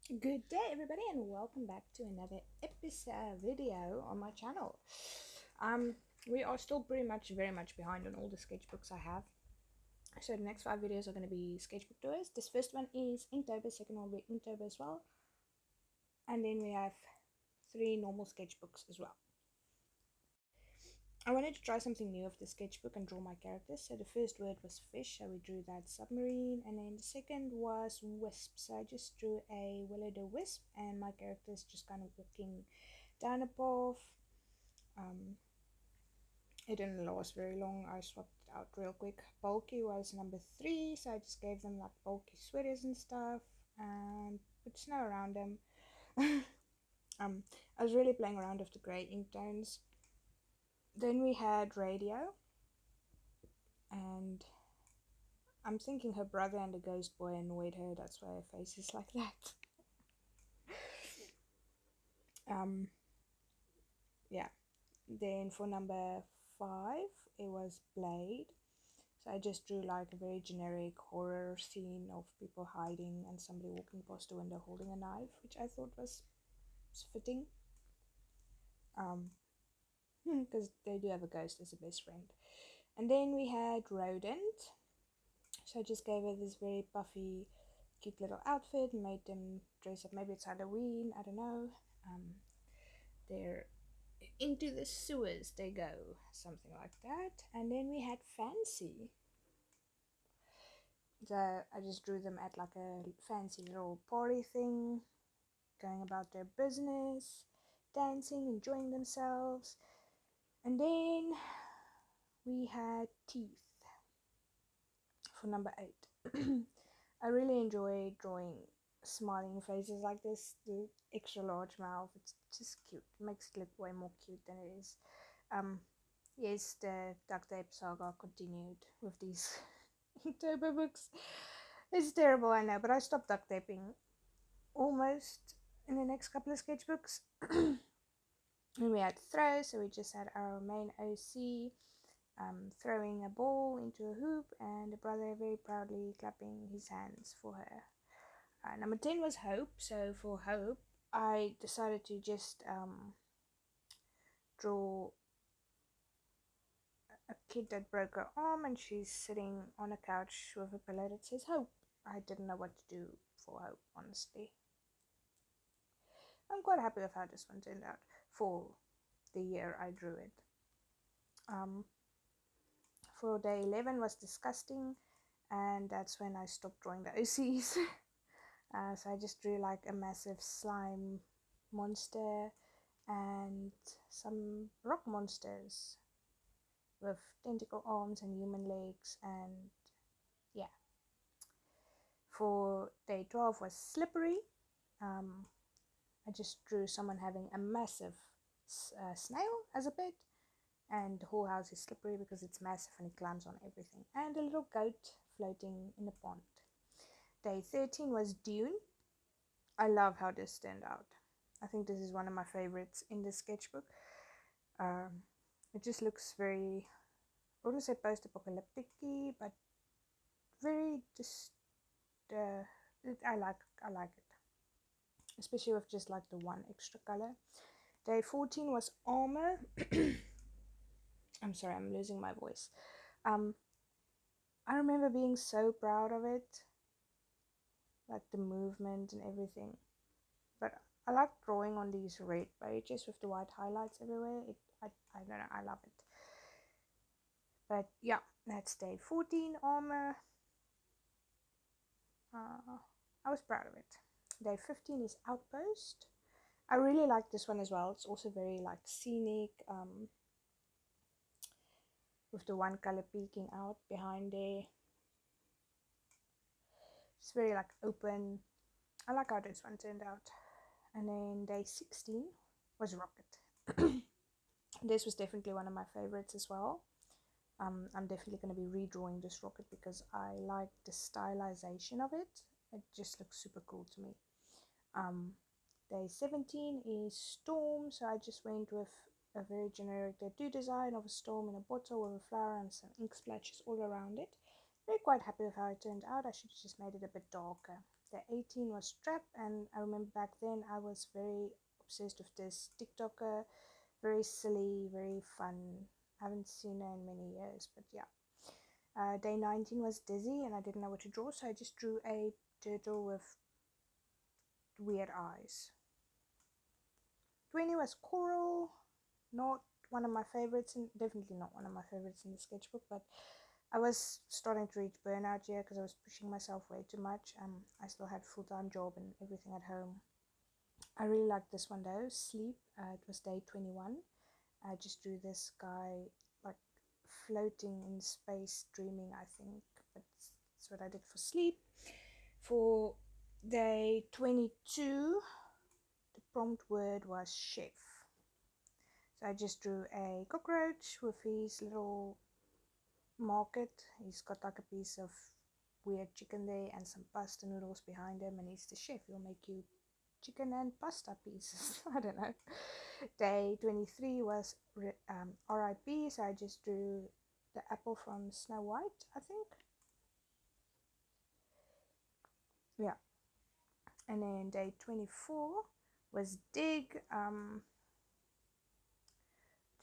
Good day, everybody, and welcome back to another episode video on my channel. We are still pretty much very much behind on all the sketchbooks I have. So the next 5 videos are going to be sketchbook tours. This first one is Inktober, second one will be Inktober as well. And then we have 3 normal sketchbooks as well. I wanted to try something new with the sketchbook and draw my characters. So the first word was fish, so we drew that submarine, and then the second was wisp. So I just drew a will-o'-the-wisp, and my character is just kind of walking down a path. It didn't last very long. I swapped it out real quick. Bulky was number 3, so I just gave them like bulky sweaters and stuff, and put snow around them. I was really playing around with the grey ink tones. Then we had radio, and I'm thinking her brother and the ghost boy annoyed her. That's why her face is like that. Yeah. Then for number 5, it was Blade. So I just drew like a very generic horror scene of people hiding and somebody walking past the window holding a knife, which I thought was fitting. Because they do have a ghost as a best friend. And then we had Rodent. So I just gave her this very puffy, cute little outfit, made them dress up. Maybe it's Halloween, I don't know. They're into the sewers, they go, something like that. And then we had Fancy. I just drew them at like a fancy little party thing, going about their business, dancing, enjoying themselves. And then we had Teeth for number 8. I really enjoy drawing smiling faces like this, the extra large mouth. It's just cute. It makes it look way more cute than it is. Yes, the duct tape saga continued with these Inktober books. It's terrible, I know, but I stopped duct taping almost in the next couple of sketchbooks. And we had throw, so we just had our main OC throwing a ball into a hoop, and the brother very proudly clapping his hands for her. Number 10 was Hope, so for Hope, I decided to just draw a kid that broke her arm, and she's sitting on a couch with a pillow that says Hope. I didn't know what to do for Hope, honestly. I'm quite happy with how this one turned out for the year I drew it. For day 11 was Disgusting, and that's when I stopped drawing the OCs. So I just drew like a massive slime monster and some rock monsters with tentacle arms and human legs, and yeah. For day 12 was Slippery. I just drew someone having a massive snail as a pet, and the whole house is slippery because it's massive and it climbs on everything, and a little goat floating in a pond. Day 13 was Dune. I love how this turned out. I think this is one of my favorites in the sketchbook. It just looks very, I wouldn't say post-apocalyptic-y, but very just I like it, especially with just like the one extra color. Day 14 was Armor. I'm sorry, I'm losing my voice. I remember being so proud of it, like the movement and everything. But I like drawing on these red pages with the white highlights everywhere. I don't know, I love it. But yeah, that's day 14, Armor. I was proud of it. Day 15 is Outpost. I really like this one as well. It's also very like scenic, with the one color peeking out behind there. It's very like open. I like how this one turned out. And then day 16 was Rocket. This was definitely one of my favorites as well. I'm definitely going to be redrawing this rocket because I like the stylization of it. It just looks super cool to me. Day 17 is Storm, so I just went with a very generic tattoo design of a storm in a bottle with a flower and some ink splashes all around it. Very quite happy with how it turned out. I should have just made it a bit darker. Day 18 was Trap, and I remember back then I was very obsessed with this TikToker. Very silly, very fun. I haven't seen her in many years, but yeah. Day 19 was Dizzy, and I didn't know what to draw, so I just drew a turtle with weird eyes. 20 was Coral, not one of my favorites, and definitely not one of my favorites in the sketchbook, but I was starting to reach burnout here because I was pushing myself way too much. I still had a full-time job and everything at home. I really liked this one though, Sleep. It was day 21. I just drew this guy like floating in space, dreaming, I think, but that's what I did for Sleep. For day 22, the prompt word was chef. So I just drew a cockroach with his little market. He's got like a piece of weird chicken there and some pasta noodles behind him, and he's the chef. He'll make you chicken and pasta pieces. I don't know. Day 23 was RIP, so I just drew the apple from Snow White, I think. Yeah. And then day 24 was Dig.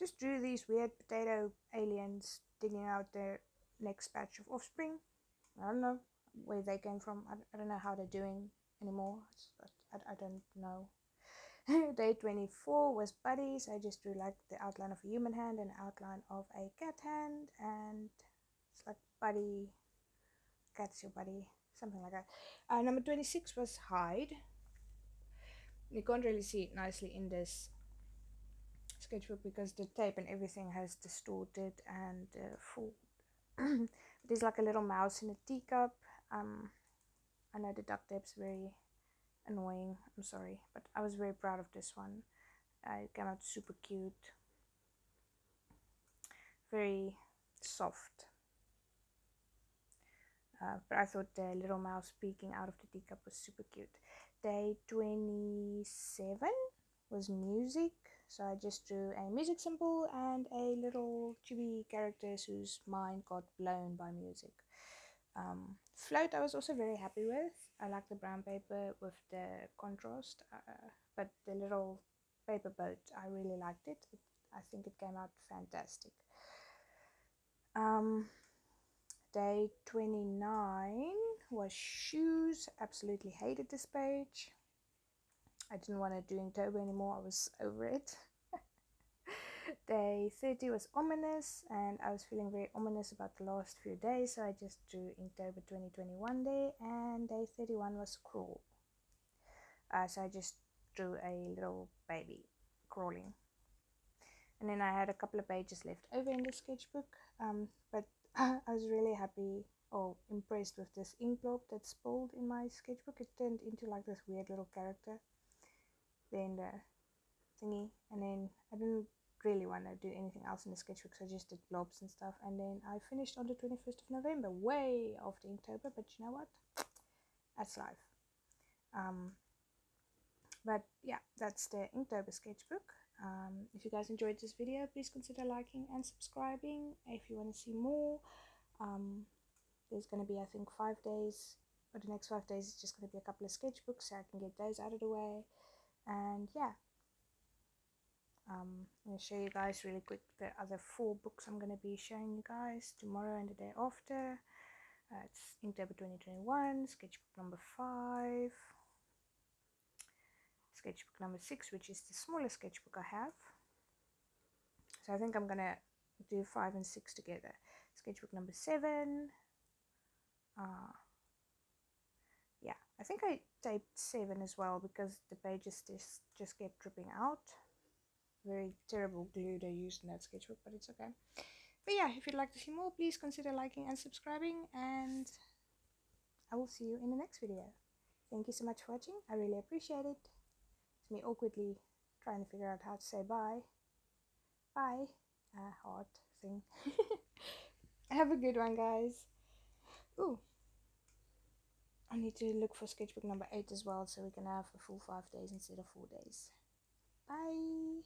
Just drew these weird potato aliens digging out their next batch of offspring. I don't know where they came from. I don't know how they're doing anymore. I don't know. Day 24 was Buddies. I just drew like the outline of a human hand and outline of a cat hand, and it's like Buddy, cat's your buddy, something like that. Number 26 was Hide. You can't really see it nicely in this sketchbook because the tape and everything has distorted and full. There's like a little mouse in a teacup. I know the duct tape's very annoying, I'm sorry, but I was very proud of this one. It came out super cute, very soft, but I thought the little mouse peeking out of the teacup was super cute. Day 27 was Music, so I just drew a music symbol and a little chibi characters whose mind got blown by music. Float I was also very happy with. I like the brown paper with the contrast, but the little paper boat, I really liked it. I think it came out fantastic. Day 29 was Shoes. Absolutely hated this page. I didn't want to do Inktober anymore. I was over it. Day 30 was Ominous, and I was feeling very ominous about the last few days, so I just drew Inktober 2021 day, and day 31 was Crawl. So I just drew a little baby crawling. And then I had a couple of pages left over in the sketchbook, but I was really happy or impressed with this ink blob that spilled in my sketchbook. It turned into like this weird little character then the thingy, and then I didn't really want to do anything else in the sketchbook, so I just did blobs and stuff, and then I finished on the 21st of November, way after Inktober, but you know what, that's life. But yeah, that's the Inktober sketchbook. If you guys enjoyed this video, please consider liking and subscribing. If you want to see more, there's going to be, I think, 5 days, or the next 5 days is just going to be a couple of sketchbooks, so I can get those out of the way. And yeah, I'm going to show you guys really quick the other 4 books I'm going to be showing you guys tomorrow and the day after. It's Inktober 2021, sketchbook number 5, sketchbook number 6, which is the smallest sketchbook I have. So I think I'm going to do 5 and 6 together. Sketchbook number 7. Yeah, I think I taped 7 as well because the pages just kept dripping out. Very terrible glue they used in that sketchbook, but it's okay. But yeah, if you'd like to see more, please consider liking and subscribing, and I will see you in the next video. Thank you so much for watching. I really appreciate it. It's me awkwardly trying to figure out how to say bye. Bye. Heart thing. Have a good one, guys. Ooh. I need to look for sketchbook number 8 as well, so we can have a full 5 days instead of 4 days. Bye.